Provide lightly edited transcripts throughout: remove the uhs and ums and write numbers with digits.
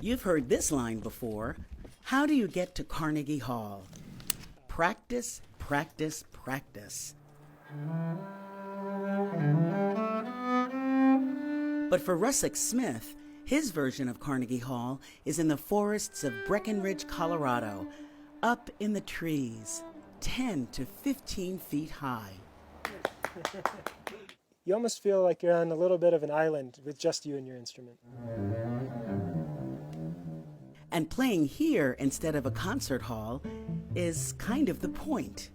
You've heard this line before. How do you get to Carnegie Hall? Practice, practice, practice. But for Rustic Smith, his version of Carnegie Hall is in the forests of Breckenridge, Colorado, up in the trees, 10 to 15 feet high. You almost feel like you're on a little bit of an island with just you and your instrument. And playing here instead of a concert hall is kind of the point.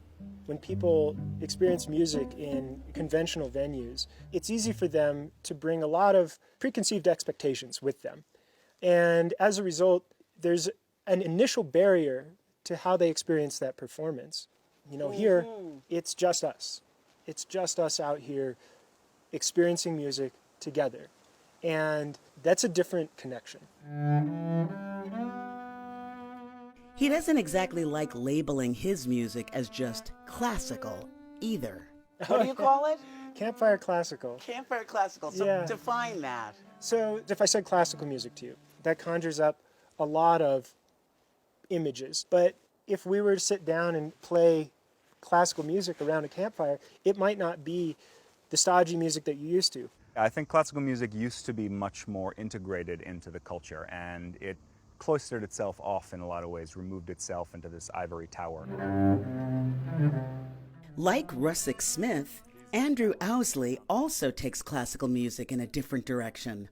When people experience music in conventional venues, it's easy for them to bring a lot of preconceived expectations with them. And as a result, there's an initial barrier to how they experience that performance. You know, here, it's just us. It's just us out here experiencing music together. And that's a different connection. He doesn't exactly like labeling his music as just classical either. What do you call it? Campfire classical. Campfire classical. So Yeah. define that. So if I said classical music to you, that conjures up a lot of images. But if we were to sit down and play classical music around a campfire, it might not be the stodgy music that you used to. I think classical music used to be much more integrated into the culture, and it cloistered itself off in a lot of ways, removed itself into this ivory tower. Like Rustic Smith, Andrew Owsley also takes classical music in a different direction.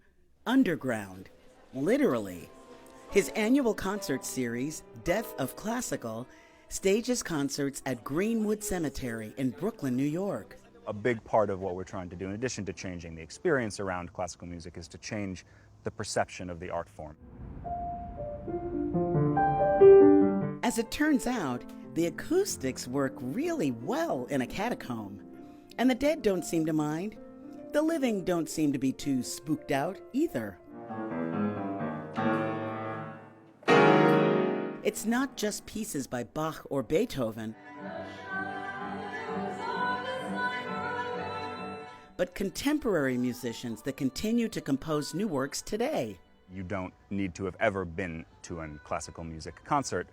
Underground, literally. His annual concert series, Death of Classical, stages concerts at Greenwood Cemetery in Brooklyn, New York. A big part of what we're trying to do, in addition to changing the experience around classical music, is to change the perception of the art form. As it turns out, the acoustics work really well in a catacomb. And the dead don't seem to mind. The living don't seem to be too spooked out either. It's not just pieces by Bach or Beethoven, but contemporary musicians that continue to compose new works today. You don't need to have ever been to a classical music concert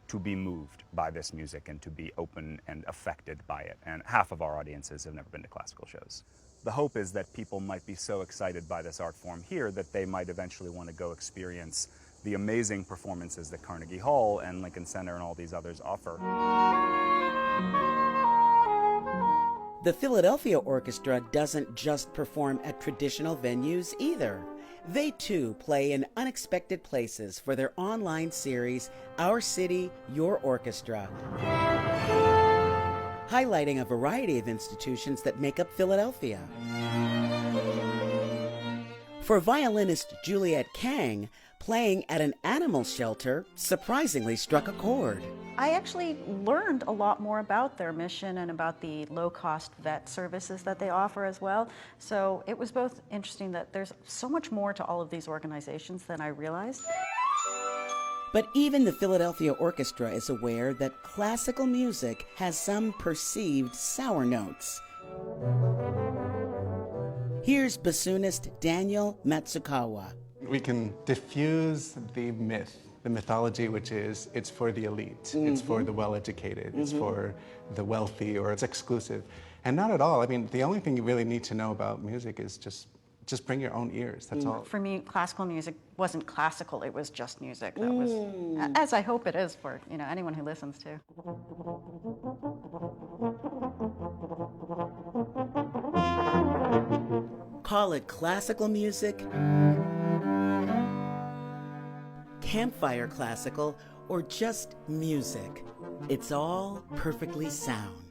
to be moved by this music and to be open and affected by it. And half of our audiences have never been to classical shows. The hope is that people might be so excited by this art form here that they might eventually want to go experience the amazing performances that Carnegie Hall and Lincoln Center and all these others offer. The Philadelphia Orchestra doesn't just perform at traditional venues either. They too play in unexpected places for their online series, Our City, Your Orchestra, highlighting a variety of institutions that make up Philadelphia. For violinist Juliet Kang, playing at an animal shelter surprisingly struck a chord. I actually learned a lot more about their mission and about the low-cost vet services that they offer as well. So it was both interesting that there's so much more to all of these organizations than I realized. But even the Philadelphia Orchestra is aware that classical music has some perceived sour notes. Here's bassoonist Daniel Matsukawa. We can diffuse the myth, the mythology, which is it's for the elite, it's for the well-educated, it's for the wealthy, or it's exclusive. And not at all. I mean, the only thing you really need to know about music is just bring your own ears, that's all. For me, classical music wasn't classical, it was just music. That was, as I hope it is for anyone who listens to. Call it classical music, campfire classical, or just music. It's all perfectly sound.